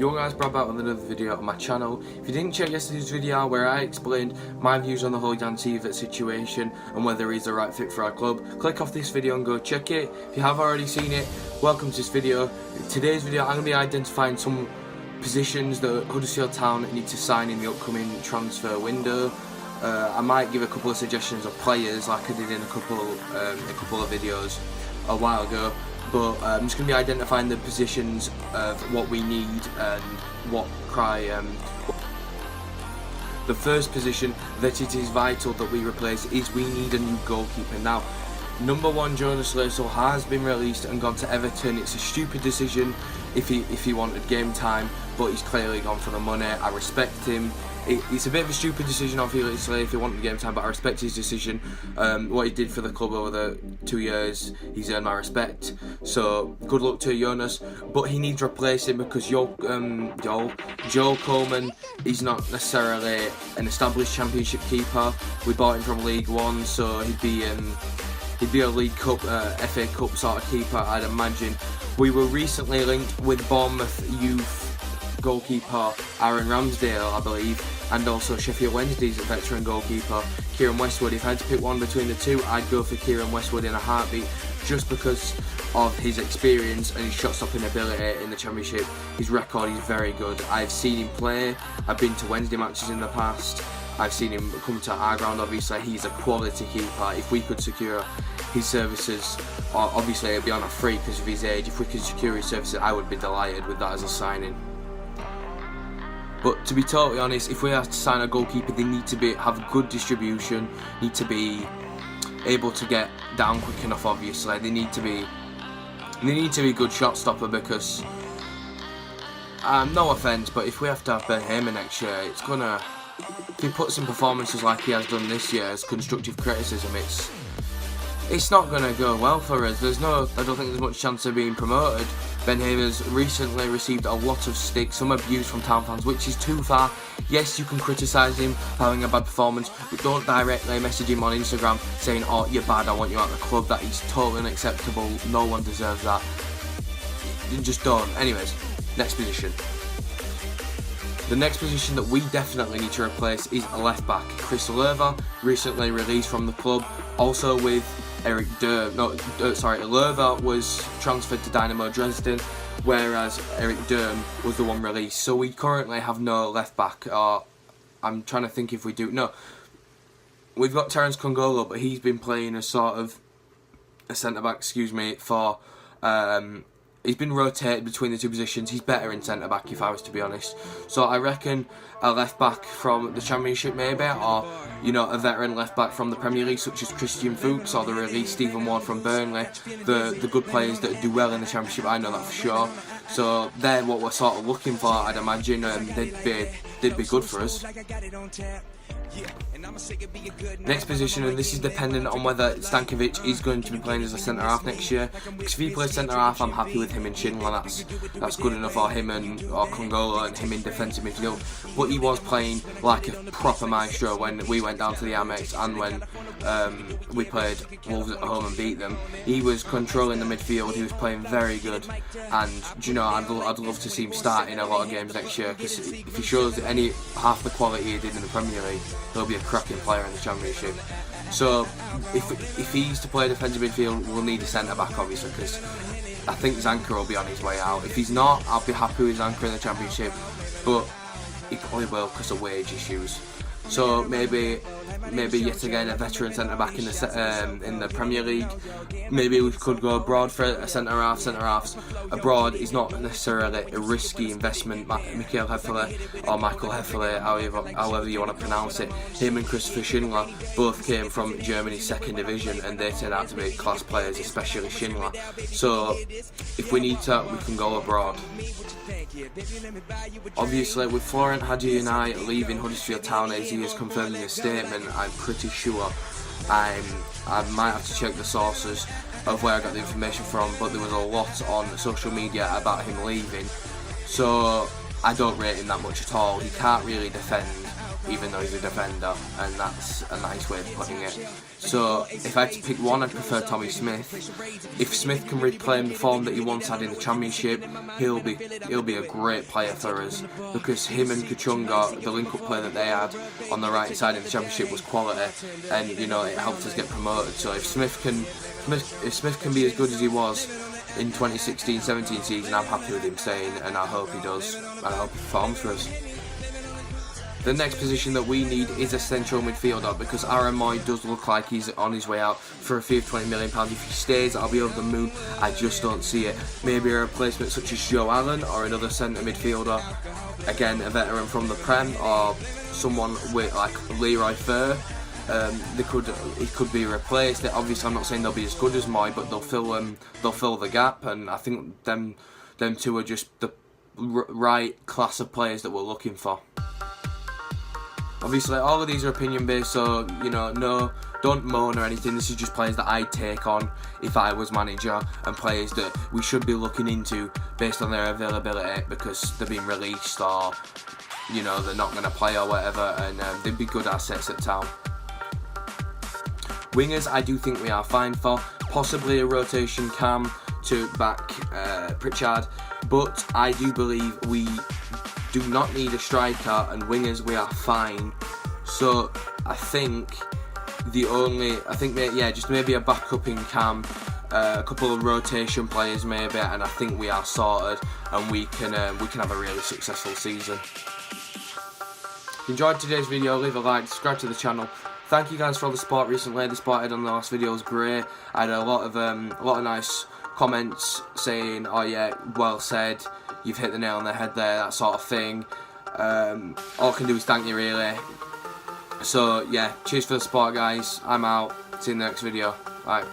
Yo guys, Brad back with another video on my channel. If you didn't check yesterday's video where I explained my views on the whole Jan Siewart situation and whether he's the right fit for our club, click off this video and go check it. If you have already seen it, welcome to this video. In today's video I'm going to be identifying some positions that Huddersfield Town need to sign in the upcoming transfer window. I might give a couple of suggestions of players like I did in a couple of videos a while ago. But I'm just going to be identifying the positions of what we need and what the first position that it is vital that we replace is we need a new goalkeeper. Now, number one, Jonas Lössl has been released and gone to Everton. It's a stupid decision if he wanted game time, but he's clearly gone for the money. I respect him. It's a bit of a stupid decision, obviously, if he wanted game time, but I respect his decision. What he did for the club over the 2 years, he's earned my respect. So, good luck to Jonas. But he needs replacing because Joel Coleman, he's not necessarily an established Championship keeper. We bought him from League One, so he'd be a League Cup, FA Cup sort of keeper, I'd imagine. We were recently linked with Bournemouth youth goalkeeper Aaron Ramsdale, I believe, and also Sheffield Wednesday's veteran goalkeeper Kieran Westwood. If I had to pick one between the two, I'd go for Kieran Westwood in a heartbeat, just because of his experience and his shot-stopping ability in the Championship. His record is very good. I've seen him play. I've been to Wednesday matches in the past. I've seen him come to our ground. Obviously, he's a quality keeper. If we could secure his services, obviously it'd be on a free because of his age. If we could secure his services, I would be delighted with that as a signing. But to be totally honest, if we have to sign a goalkeeper, they need to have good distribution, need to be able to get down quick enough. Obviously, they need to be good shot stopper because, no offence, but if we have to have Ben Hamer next year, it's gonna. If he puts in performances like he has done this year as constructive criticism, it's not gonna go well for us. I don't think there's much chance of being promoted. Ben Hamer's recently received a lot of stick, some abuse from Town fans, which is too far. Yes, you can criticise him for having a bad performance, but don't directly message him on Instagram saying, "Oh, you're bad, I want you out of the club." That is totally unacceptable. No one deserves that. You just don't. Anyways, next position. The next position that we definitely need to replace is a left back. Chris Löwe, recently released from the club, also with Eric Durm. Löwe was transferred to Dynamo Dresden, whereas Eric Durm was the one released. So we currently have no left back. I'm trying to think if we do. No, we've got Terence Kongolo, but he's been playing as sort of a centre back. For. He's been rotated between the two positions. He's better in centre back, if I was to be honest. So I reckon a left back from the Championship maybe, or a veteran left back from the Premier League such as Christian Fuchs or the released Stephen Ward from Burnley. The good players that do well in the Championship, I know that for sure. So they're what we're sort of looking for, I'd imagine. They'd be good for us. Next position, and this is dependent on whether Stankovic is going to be playing as a centre half next year. Because if he plays centre half, I'm happy with him and Schindler. That's good enough for him or Kongolo and him in defensive midfield. But he was playing like a proper maestro when we went down to the Amex and when we played Wolves at home and beat them. He was controlling the midfield. He was playing very good, and I'd love to see him start in a lot of games next year. Because if he shows any half the quality he did in the Premier League, he'll be a cracking player in the Championship. So if he's to play defensive midfield, we'll need a centre back obviously, because I think Zanka will be on his way out. If he's not, I'll be happy with Zanka in the Championship, but he probably will because of wage issues. So maybe yet again a veteran centre back in the Premier League. Maybe we could go abroad for a centre half. Centre halves abroad is not necessarily a risky investment. Michael Heffele, however you want to pronounce it. Him and Christopher Schindler both came from Germany's second division, and they turned out to be class players, especially Schindler. So if we need to, we can go abroad. Obviously, with Florent Hadji and I leaving Huddersfield Town as he has confirmed in his statement, I'm pretty sure I might have to check the sources of where I got the information from, but there was a lot on social media about him leaving. So I don't rate him that much at all. He can't really defend. even though he's a defender, and that's a nice way of putting it. So if I had to pick one, I'd prefer Tommy Smith. If Smith can reclaim the form that he once had in the Championship, he'll be a great player for us, because him and Kachunga, the link-up play that they had on the right side in the Championship was quality, and you know, it helped us get promoted. So if Smith can be as good as he was in 2016-17 season, I'm happy with him staying, and I hope he does, and I hope he performs for us. The next position that we need is a central midfielder, because Aaron Moy does look like he's on his way out for a fee of £20 million. If he stays, I'll be over the moon. I just don't see it. Maybe a replacement such as Joe Allen or another centre midfielder. Again, a veteran from the Prem, or someone with like Leroy Fer. He could be replaced. Obviously, I'm not saying they'll be as good as Moy, but they'll fill the gap, and I think them two are just the right class of players that we're looking for. Obviously, all of these are opinion based, so you know, no, don't moan or anything. This is just players that I'd take on if I was manager, and players that we should be looking into based on their availability, because they're being released, or you know, they're not going to play or whatever, and they'd be good assets at town. Wingers, I do think we are fine for, possibly a rotation cam to back Pritchard, but I do believe we do not need a striker, and wingers we are fine. So I think just maybe a backup in cam, a couple of rotation players maybe, and I think we are sorted, and we can have a really successful season. If you enjoyed today's video, leave a like, subscribe to the channel. Thank you guys for all the support recently. The support I had on the last video was great. I had a lot of nice comments saying, "Oh yeah, well said, you've hit the nail on the head there," that sort of thing. All I can do is thank you, really. So yeah, cheers for the support, guys. I'm out. See you in the next video. Bye.